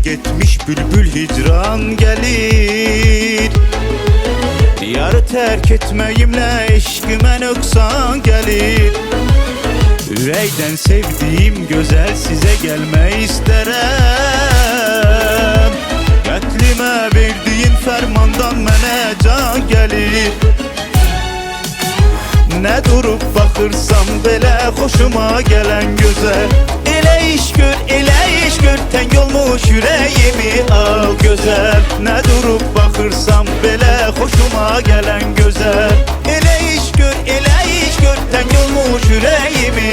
getmiş bülbül hicran gelir. Yarı terk etmeyimle eşkime nöksan gelir. Ürəkdən sevdiğim gözəl sizə gəlmək istərəm. Qətlimə verdiyin fərmandan mənə can gəlir. Nə durub baxırsam belə xoşuma gələn gözəl. Elə iş gör, təng olmuş ürəyimi al gözəl. Nə durub baxırsam belə xoşuma gələn gözəl. Elə iş gör, təng olmuş ürəyimi